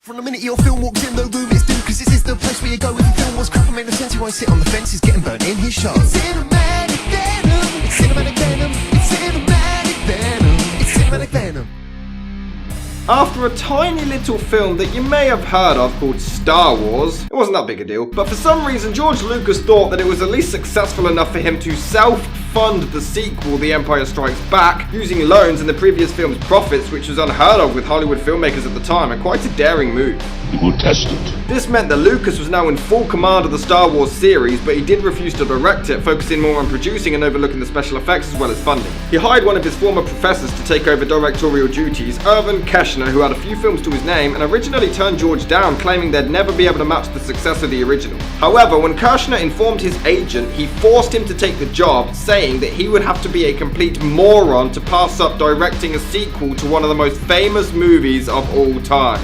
From the minute your film walks in the room, it's due, cause this is the place where you go. If your film was crap and made no sense, you won't sit on the fence, he's getting burnt in his show. It's cinematic venom, it's cinematic venom, it's cinematic venom, it's cinematic venom. After a tiny little film that you may have heard of called Star Wars, it wasn't that big a deal, but for some reason George Lucas thought that it was at least successful enough for him to self-fund the sequel, The Empire Strikes Back, using loans and the previous film's profits, which was unheard of with Hollywood filmmakers at the time, and quite a daring move. We will test it. This meant that Lucas was now in full command of the Star Wars series, but he did refuse to direct it, focusing more on producing and overlooking the special effects as well as funding. He hired one of his former professors to take over directorial duties, Irvin Kershner, who had a few films to his name, and originally turned George down, claiming they'd never be able to match the success of the original. However, when Kershner informed his agent, he forced him to take the job, saying that he would have to be a complete moron to pass up directing a sequel to one of the most famous movies of all time.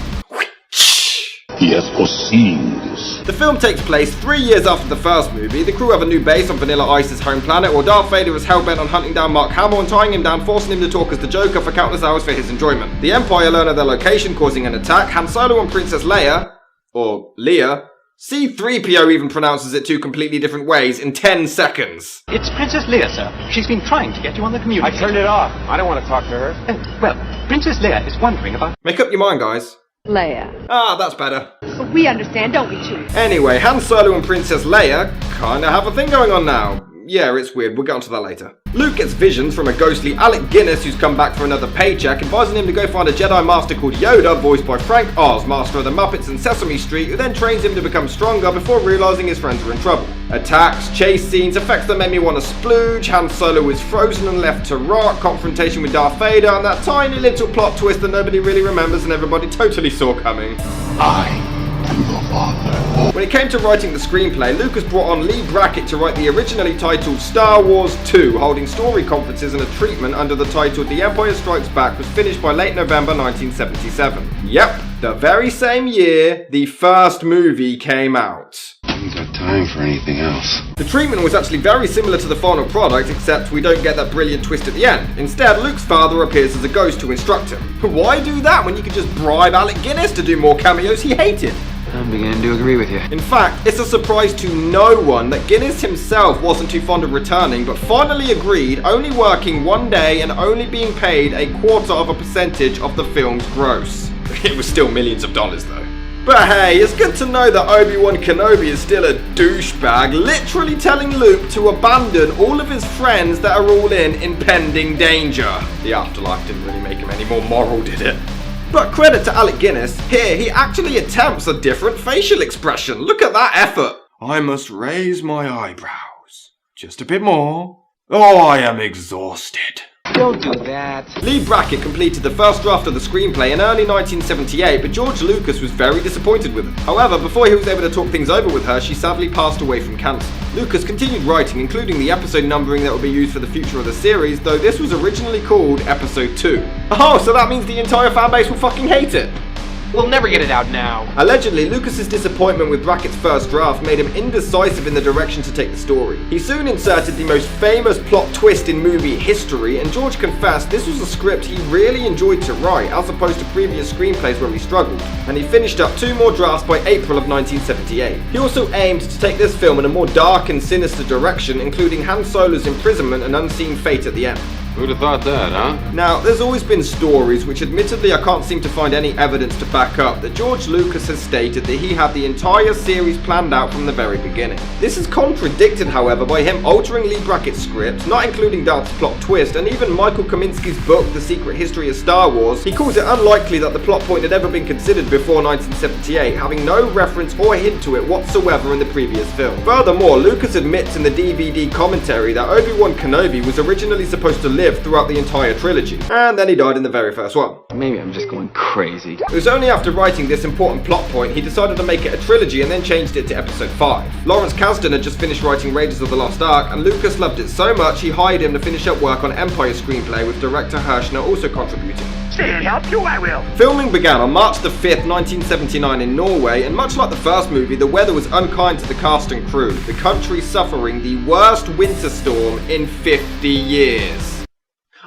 He has foreseen this. The film takes place 3 years after the first movie. The crew have a new base on Vanilla Ice's home planet, while Darth Vader is hell-bent on hunting down Mark Hamill and tying him down, forcing him to talk as the Joker for countless hours for his enjoyment. The Empire learn of their location, causing an attack. Han Solo and Princess Leia, or Leia, C-3PO even pronounces it two completely different ways in 10 seconds. It's Princess Leia, sir. She's been trying to get you on the communicator. I turned it off. I don't want to talk to her. Well, Princess Leia is wondering about... Make up your mind, guys. Leia. Ah, that's better. But we understand, don't we, Chewie? Anyway, Han Solo and Princess Leia kinda have a thing going on now. Yeah, it's weird, we'll get onto that later. Luke gets visions from a ghostly Alec Guinness who's come back for another paycheck, advising him to go find a Jedi Master called Yoda, voiced by Frank Oz, master of the Muppets and Sesame Street, who then trains him to become stronger before realising his friends are in trouble. Attacks, chase scenes, effects that made me want to splooge, Han Solo is frozen and left to rot, confrontation with Darth Vader, and that tiny little plot twist that nobody really remembers and everybody totally saw coming. I am your father. When it came to writing the screenplay, Lucas brought on Lee Brackett to write the originally titled Star Wars 2, holding story conferences and a treatment under the title The Empire Strikes Back was finished by late November 1977. Yep, the very same year the first movie came out. I haven't got time for anything else. The treatment was actually very similar to the final product, except we don't get that brilliant twist at the end. Instead, Luke's father appears as a ghost to instruct him. Why do that when you could just bribe Alec Guinness to do more cameos he hated? I'm beginning to agree with you. In fact, it's a surprise to no one that Guinness himself wasn't too fond of returning, but finally agreed, only working one day and only being paid 1/4% of the film's gross. It was still millions of dollars though. But hey, it's good to know that Obi-Wan Kenobi is still a douchebag, literally telling Luke to abandon all of his friends that are all in impending danger. The afterlife didn't really make him any more moral, did it? But credit to Alec Guinness, here he actually attempts a different facial expression. Look at that effort. I must raise my eyebrows. Just a bit more. Oh, I am exhausted. Don't do that. Lee Brackett completed the first draft of the screenplay in early 1978, but George Lucas was very disappointed with it. However, before he was able to talk things over with her, she sadly passed away from cancer. Lucas continued writing, including the episode numbering that will be used for the future of the series, though this was originally called Episode 2. Oh, so that means the entire fanbase will fucking hate it. We'll never get it out now. Allegedly, Lucas's disappointment with Brackett's first draft made him indecisive in the direction to take the story. He soon inserted the most famous plot twist in movie history, and George confessed this was a script he really enjoyed to write, as opposed to previous screenplays where he struggled, and he finished up 2 more drafts by April of 1978. He also aimed to take this film in a more dark and sinister direction, including Han Solo's imprisonment and unseen fate at the end. Who'd have thought that, huh? Now, there's always been stories, which admittedly I can't seem to find any evidence to back up, that George Lucas has stated that he had the entire series planned out from the very beginning. This is contradicted, however, by him altering Lee Brackett's script, not including Darth's plot twist, and even Michael Kaminsky's book, The Secret History of Star Wars. He calls it unlikely that the plot point had ever been considered before 1978, having no reference or hint to it whatsoever in the previous film. Furthermore, Lucas admits in the DVD commentary that Obi-Wan Kenobi was originally supposed to live throughout the entire trilogy, and then he died in the very first one. Maybe I'm just going crazy. It was only after writing this important plot point he decided to make it a trilogy and then changed it to Episode 5. Lawrence Kasdan had just finished writing Raiders of the Lost Ark, and Lucas loved it so much he hired him to finish up work on Empire's screenplay, with director Kershner also contributing. Stay and help you, I will. Filming began on March the 5th, 1979 in Norway, and much like the first movie, the weather was unkind to the cast and crew, the country suffering the worst winter storm in 50 years.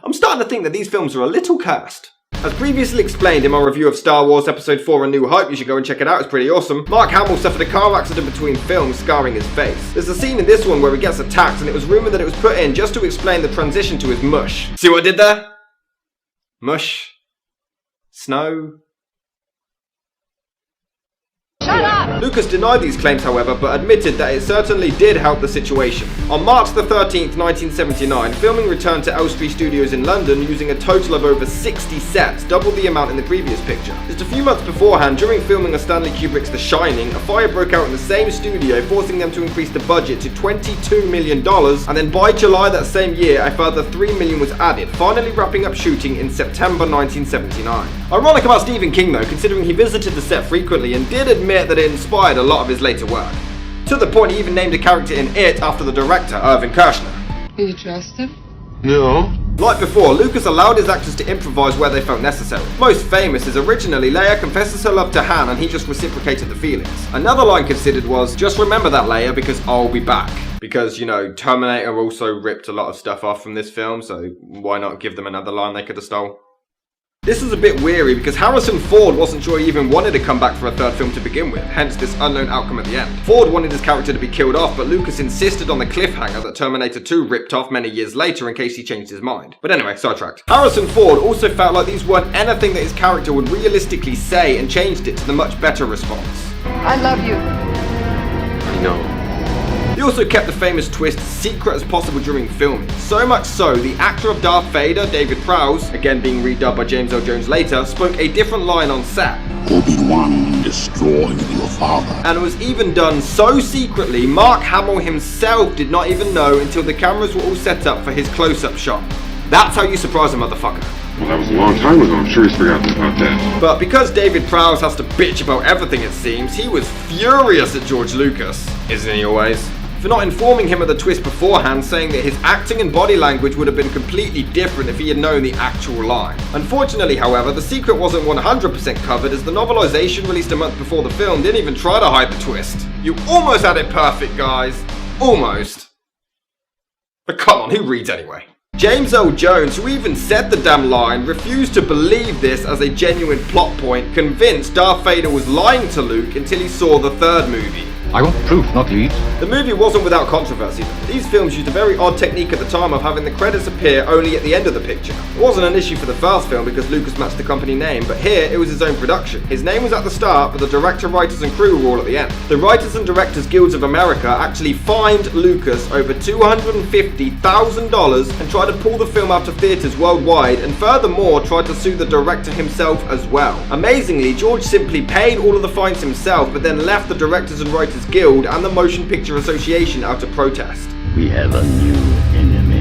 I'm starting to think that these films are a little cursed. As previously explained in my review of Star Wars Episode 4 A New Hope, you should go and check it out, it's pretty awesome, Mark Hamill suffered a car accident between films, scarring his face. There's a scene in this one where he gets attacked and it was rumoured that it was put in just to explain the transition to his mush. See what I did there? Mush. Snow. Shut up! Lucas denied these claims, however, but admitted that it certainly did help the situation. On March the 13th, 1979, filming returned to Elstree Studios in London using a total of over 60 sets, double the amount in the previous picture. Just a few months beforehand, during filming of Stanley Kubrick's The Shining, a fire broke out in the same studio, forcing them to increase the budget to $22 million, and then by July that same year, a further $3 million was added, finally wrapping up shooting in September 1979. Ironic about Stephen King though, considering he visited the set frequently and did admit that it inspired a lot of his later work. To the point he even named a character in It after the director, Irving Kershner. Do you trust him? No. Like before, Lucas allowed his actors to improvise where they felt necessary. Most famous is originally Leia confesses her love to Han and he just reciprocated the feelings. Another line considered was, just remember that Leia because I'll be back. Because, you know, Terminator also ripped a lot of stuff off from this film, so why not give them another line they could have stole? This was a bit weary because Harrison Ford wasn't sure he even wanted to come back for a third film to begin with, hence this unknown outcome at the end. Ford wanted his character to be killed off, but Lucas insisted on the cliffhanger that Terminator 2 ripped off many years later in case he changed his mind. But anyway, sidetracked. Harrison Ford also felt like these weren't anything that his character would realistically say and changed it to the much better response. I love you. I know. He also kept the famous twist secret as possible during filming. So much so, the actor of Darth Vader, David Prowse, again being redubbed by James L. Jones later, spoke a different line on set. Obi-Wan destroyed your father. And it was even done so secretly, Mark Hamill himself did not even know until the cameras were all set up for his close-up shot. That's how you surprise a motherfucker. Well, that was a long time ago. I'm sure he's forgotten about that. But because David Prowse has to bitch about everything it seems, he was furious at George Lucas, isn't he always? For not informing him of the twist beforehand, saying that his acting and body language would have been completely different if he had known the actual line. Unfortunately, however, the secret wasn't 100% covered as the novelization released a month before the film didn't even try to hide the twist. You almost had it perfect, guys. Almost. But come on, who reads anyway? James L. Jones, who even said the damn line, refused to believe this as a genuine plot point, convinced Darth Vader was lying to Luke until he saw the third movie. I want proof, not leads. The movie wasn't without controversy though. These films used a very odd technique at the time of having the credits appear only at the end of the picture. It wasn't an issue for the first film because Lucas matched the company name, but here it was his own production. His name was at the start, but the director, writers and crew were all at the end. The Writers and Directors Guilds of America actually fined Lucas over $250,000 and tried to pull the film out of theatres worldwide, and furthermore tried to sue the director himself as well. Amazingly, George simply paid all of the fines himself, but then left the Directors and Writers Guild and the Motion Picture Association out of protest. We have a new enemy.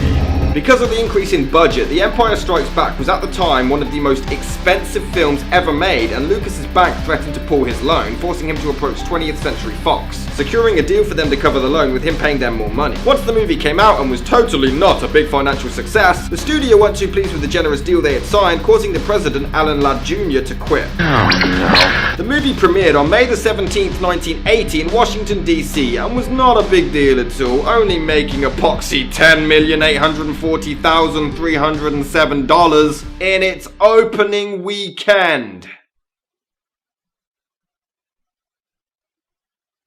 Because of the increase in budget, The Empire Strikes Back was at the time one of the most expensive films ever made, and Lucas's bank threatened to pull his loan, forcing him to approach 20th Century Fox, securing a deal for them to cover the loan with him paying them more money. Once the movie came out and was totally not a big financial success, the studio weren't too pleased with the generous deal they had signed, causing the president, Alan Ladd Jr. to quit. The movie premiered on May the 17th, 1980 in Washington, D.C. and was not a big deal at all, only making a poxy $10,840,307 in its opening weekend.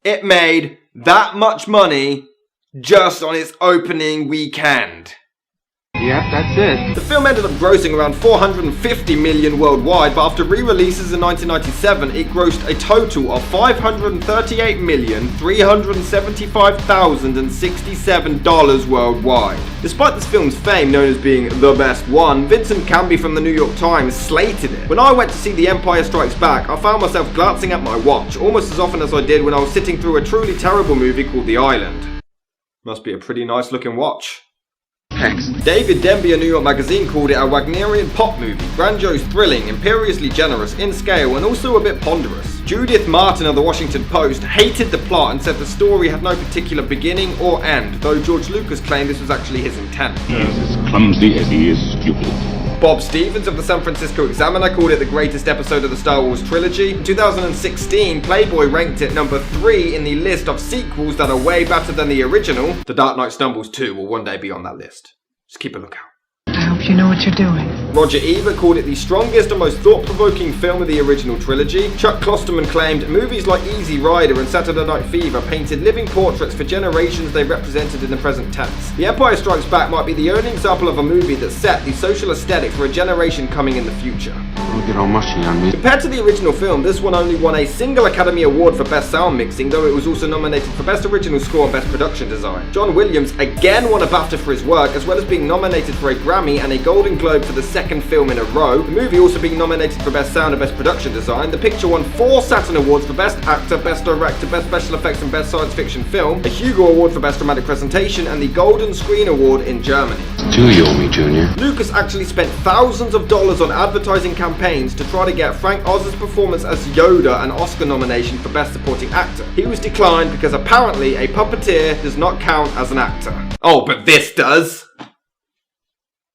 It made that much money just on its opening weekend. Yep, that's it. The film ended up grossing around $450 million worldwide, but after re-releases in 1997, it grossed a total of $538,375,067 worldwide. Despite this film's fame, known as being the best one, Vincent Canby from the New York Times slated it. When I went to see The Empire Strikes Back, I found myself glancing at my watch almost as often as I did when I was sitting through a truly terrible movie called The Island. Must be a pretty nice looking watch. Thanks. David Denby of New York Magazine called it a Wagnerian pop movie, grandiose, thrilling, imperiously generous in scale, and also a bit ponderous. Judith Martin of the Washington Post hated the plot and said the story had no particular beginning or end, though George Lucas claimed this was actually his intent. He is as clumsy as he is stupid. Bob Stevens of the San Francisco Examiner called it the greatest episode of the Star Wars trilogy. In 2016, Playboy ranked it number 3 in the list of sequels that are way better than the original. The Dark Knight Stumbles 2 will one day be on that list. Just keep a lookout. hope you know what you're doing. Roger Ebert called it the strongest and most thought-provoking film of the original trilogy. Chuck Klosterman claimed movies like Easy Rider and Saturday Night Fever painted living portraits for generations they represented in the present tense. The Empire Strikes Back might be the only example of a movie that set the social aesthetic for a generation coming in the future. Don't get all mushy on me. Compared to the original film, this one only won a single Academy Award for Best Sound Mixing, though it was also nominated for Best Original Score and Best Production Design. John Williams again won a BAFTA for his work, as well as being nominated for a Grammy and a Golden Globe for the second film in a row. The movie also being nominated for Best Sound and Best Production Design. The picture won 4 Saturn Awards for Best Actor, Best Director, Best Special Effects and Best Science Fiction Film, a Hugo Award for Best Dramatic Presentation, and the Golden Screen Award in Germany. Do you owe me, Junior? Lucas actually spent thousands of dollars on advertising campaigns to try to get Frank Oz's performance as Yoda an Oscar nomination for Best Supporting Actor. He was declined because apparently a puppeteer does not count as an actor. Oh, but this does!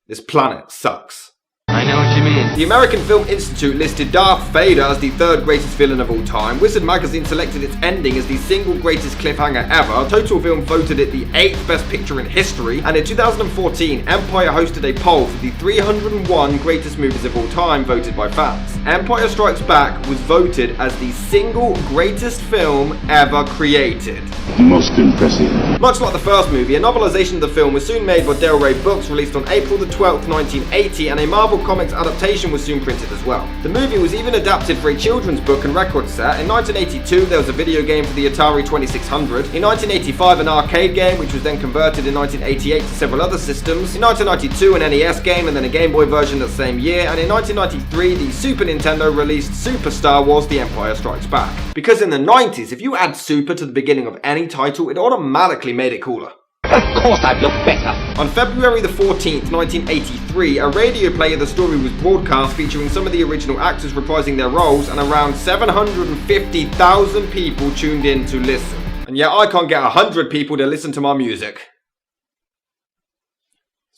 This planet sucks. I know what you mean. The American Film Institute listed Darth Vader as the 3rd greatest villain of all time. Wizard Magazine selected its ending as the single greatest cliffhanger ever. Total Film voted it the 8th best picture in history. And in 2014, Empire hosted a poll for the 301 greatest movies of all time voted by fans. Empire Strikes Back was voted as the single greatest film ever created. Most impressive. Much like the first movie, a novelization of the film was soon made by Del Rey Books, released on April the 12th, 1980, and a Marvel Comics adaptation was soon printed as well. The movie was even adapted for a children's book and record set. In 1982, there was a video game for the Atari 2600. In 1985, an arcade game, which was then converted in 1988 to several other systems. In 1992, an NES game, and then a Game Boy version that same year. And in 1993, the Super Nintendo released Super Star Wars: The Empire Strikes Back. Because in the 90s, if you add Super to the beginning of any title, it automatically made it cooler. Of course I'd look better. On February the 14th, 1983, a radio play of the story was broadcast featuring some of the original actors reprising their roles, and around 750,000 people tuned in to listen. And yet I can't get 100 people to listen to my music.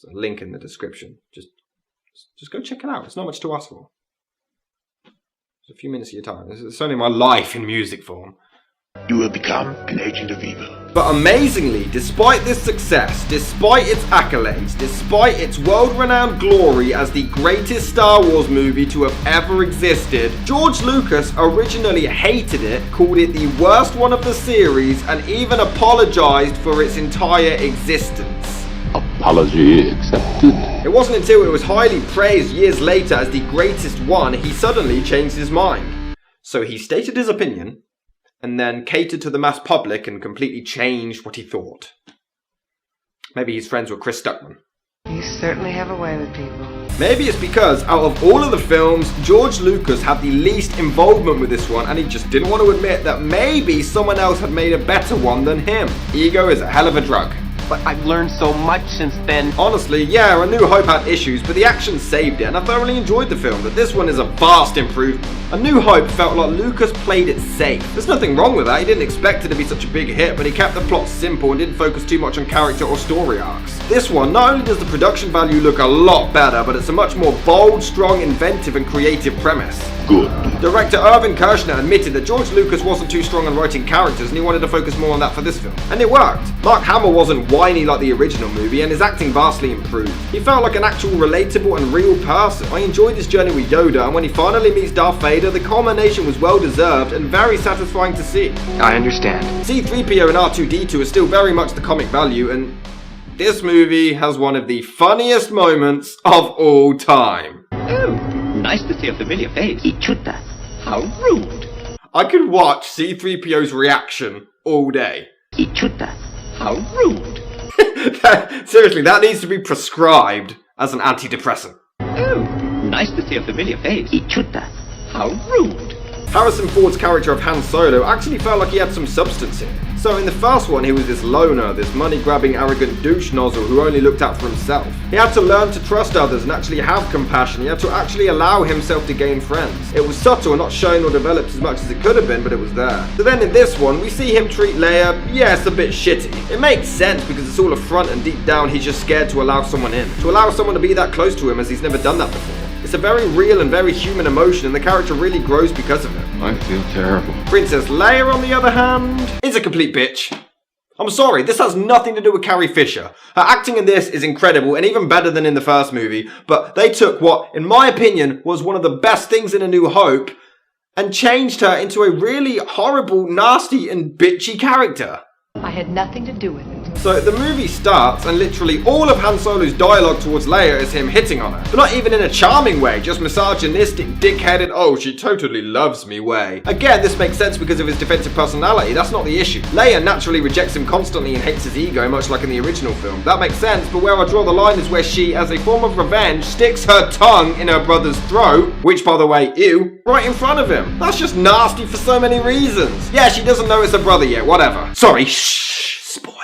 There's a link in the description. Just go check it out. It's not much to ask for. It's a few minutes of your time. It's only my life in music form. You will become an agent of evil. But amazingly, despite this success, despite its accolades, despite its world-renowned glory as the greatest Star Wars movie to have ever existed, George Lucas originally hated it, called it the worst one of the series, and even apologized for its entire existence. Apology accepted. It wasn't until it was highly praised years later as the greatest one, he suddenly changed his mind. So he stated his opinion, and then catered to the mass public and completely changed what he thought. Maybe he's friends with Chris Stuckman. You certainly have a way with people. Maybe it's because out of all of the films, George Lucas had the least involvement with this one, and he just didn't want to admit that maybe someone else had made a better one than him. Ego is a hell of a drug. But I've learned so much since then. Honestly, yeah, A New Hope had issues, but the action saved it, and I thoroughly enjoyed the film, but this one is a vast improvement. A New Hope felt like Lucas played it safe. There's nothing wrong with that, he didn't expect it to be such a big hit, but he kept the plot simple and didn't focus too much on character or story arcs. This one, not only does the production value look a lot better, but it's a much more bold, strong, inventive, and creative premise. Good. Director Irvin Kershner admitted that George Lucas wasn't too strong on writing characters and he wanted to focus more on that for this film. And it worked. Mark Hamill wasn't whiny like the original movie and his acting vastly improved. He felt like an actual relatable and real person. I enjoyed his journey with Yoda, and when he finally meets Darth Vader, the culmination was well deserved and very satisfying to see. I understand. C-3PO and R2-D2 are still very much the comic value, and this movie has one of the funniest moments of all time. Oh, nice to see a familiar face. Ichuta. How rude. I could watch C-3PO's reaction all day. Ichuta. How rude. Seriously, that needs to be prescribed as an antidepressant. Oh, nice to see a familiar face. Ichuta. How rude. Harrison Ford's character of Han Solo actually felt like he had some substance in it. So in the first one, he was this loner, this money-grabbing, arrogant douche nozzle who only looked out for himself. He had to learn to trust others and actually have compassion. He had to actually allow himself to gain friends. It was subtle and not shown or developed as much as it could have been, but it was there. So then in this one, we see him treat Leia, yes, a bit shitty. It makes sense because it's all a front and deep down he's just scared to allow someone in. To allow someone to be that close to him as he's never done that before. It's a very real and very human emotion, and the character really grows because of it. I feel terrible. Princess Leia, on the other hand, is a complete bitch. I'm sorry, this has nothing to do with Carrie Fisher. Her acting in this is incredible and even better than in the first movie, but they took what, in my opinion, was one of the best things in A New Hope and changed her into a really horrible, nasty and bitchy character. I had nothing to do with it. So the movie starts and literally all of Han Solo's dialogue towards Leia is him hitting on her. But not even in a charming way, just misogynistic, dick-headed, oh she totally loves me way. Again, this makes sense because of his defensive personality, that's not the issue. Leia naturally rejects him constantly and hates his ego, much like in the original film. That makes sense, but where I draw the line is where she, as a form of revenge, sticks her tongue in her brother's throat, which by the way, ew, right in front of him. That's just nasty for so many reasons. Yeah, she doesn't know it's her brother yet, whatever. Sorry, shh, spoilers.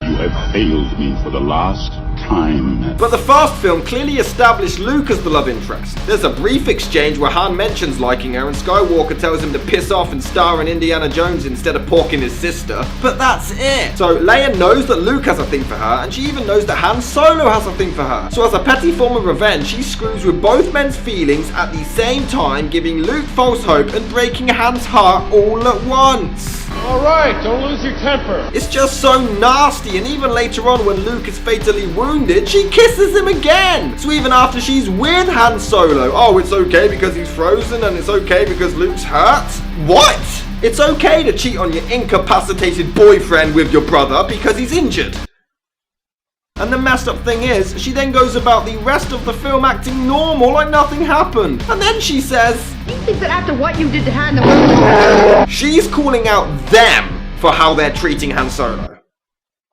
You have failed me for the last time. But the first film clearly established Luke as the love interest. There's a brief exchange where Han mentions liking her and Skywalker tells him to piss off and star in Indiana Jones instead of porking his sister. But that's it. So Leia knows that Luke has a thing for her and she even knows that Han Solo has a thing for her. So as a petty form of revenge, she screws with both men's feelings at the same time, giving Luke false hope and breaking Han's heart all at once. Alright, don't lose your temper. It's just so nasty, and even later on when Luke is fatally wounded, she kisses him again! So even after she's with Han Solo, oh, it's okay because he's frozen and it's okay because Luke's hurt? What? It's okay to cheat on your incapacitated boyfriend with your brother because he's injured. And the messed up thing is, she then goes about the rest of the film acting normal like nothing happened. And then she says, You think that after what you did to Han, the world was... She's calling out them for how they're treating Han Solo.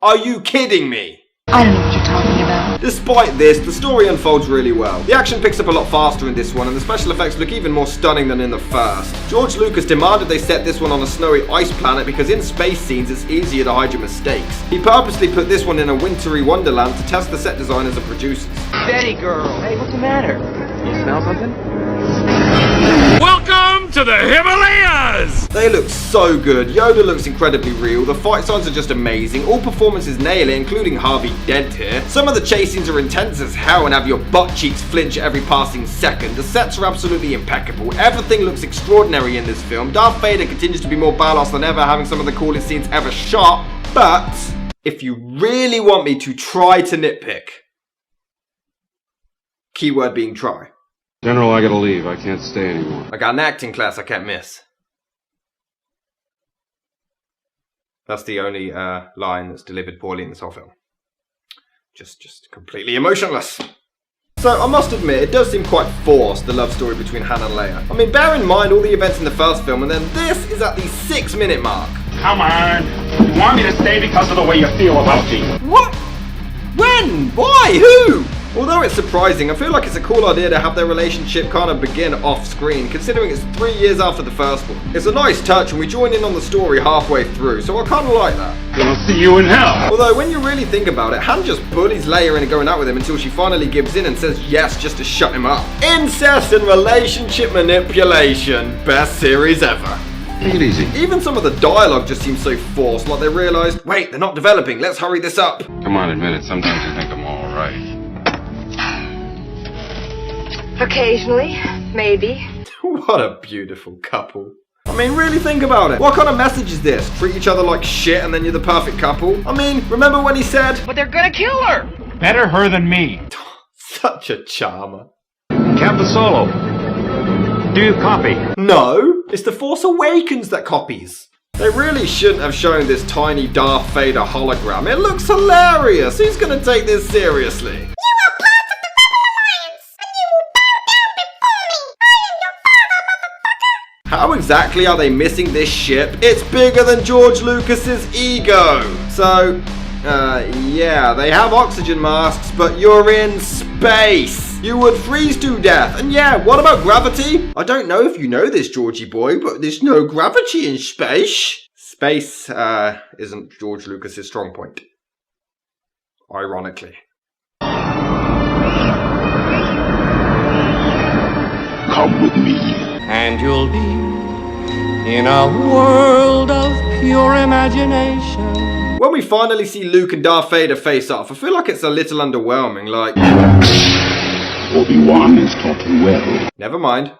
Are you kidding me? I don't know what you're talking about. Despite this, the story unfolds really well. The action picks up a lot faster in this one, and the special effects look even more stunning than in the first. George Lucas demanded they set this one on a snowy ice planet because in space scenes it's easier to hide your mistakes. He purposely put this one in a wintry wonderland to test the set designers and producers. Betty girl. Hey, what's the matter? You smell something? Welcome to the Himalayas! They look so good, Yoda looks incredibly real, the fight signs are just amazing, all performances nail it, including Harvey Dent here. Some of the chase scenes are intense as hell and have your butt cheeks flinch at every passing second. The sets are absolutely impeccable, everything looks extraordinary in this film. Darth Vader continues to be more badass than ever, having some of the coolest scenes ever shot, but if you really want me to try to nitpick, keyword being try. General, I gotta leave. I can't stay anymore. I got an acting class I can't miss. That's the only line that's delivered poorly in this whole film. Just completely emotionless. So I must admit, it does seem quite forced, the love story between Han and Leia. I mean, bear in mind all the events in the first film, and then this is at the 6-minute mark. Come on. You want me to stay because of the way you feel about me? What? When? Why? Who? Although it's surprising, I feel like it's a cool idea to have their relationship kind of begin off-screen, considering it's 3 years after the first one. It's a nice touch and we join in on the story halfway through, so I kind of like that. Gonna see you in hell. Although when you really think about it, Han just bullies Leia into going out with him until she finally gives in and says yes just to shut him up. Incest and relationship manipulation. Best series ever. Take it easy. Even some of the dialogue just seems so forced, like they realised, wait, they're not developing, let's hurry this up. Come on, admit it. Sometimes you think I'm alright. Occasionally, maybe. What a beautiful couple. I mean, really think about it. What kind of message is this? Treat each other like shit and then you're the perfect couple? I mean, remember when he said... But they're gonna kill her! Better her than me. Such a charmer. Captain Solo. Do you copy? No, it's The Force Awakens that copies. They really shouldn't have shown this tiny Darth Vader hologram. It looks hilarious. Who's gonna take this seriously? How exactly are they missing this ship? It's bigger than George Lucas's ego. So, yeah, they have oxygen masks, but you're in space. You would freeze to death. And yeah, what about gravity? I don't know if you know this, Georgie boy, but there's no gravity in space. Space, isn't George Lucas's strong point. Ironically. Come with me. And you'll be in a world of pure imagination. When we finally see Luke and Darth Vader face off, I feel like it's a little underwhelming, like... Obi-Wan has taught you well. Never mind.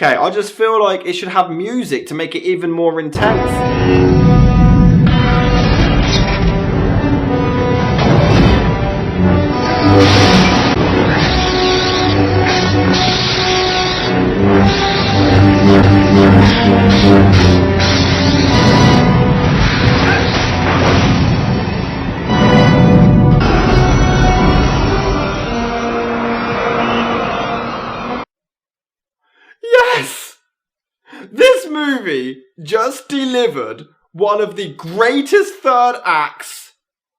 Okay, I just feel like it should have music to make it even more intense. Yes! This movie just delivered one of the greatest third acts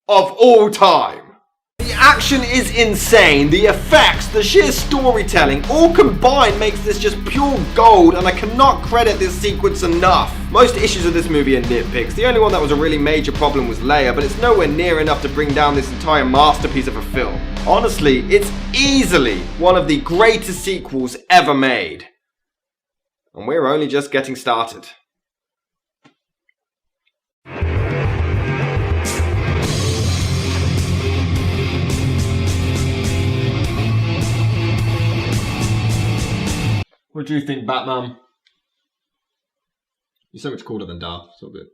of all time. The action is insane, the effects, the sheer storytelling, all combined makes this just pure gold, and I cannot credit this sequence enough. Most issues of this movie are nitpicks. The only one that was a really major problem was Leia, but it's nowhere near enough to bring down this entire masterpiece of a film. Honestly, it's easily one of the greatest sequels ever made. And we're only just getting started. What do you think, Batman? You're so much cooler than Darth, so good.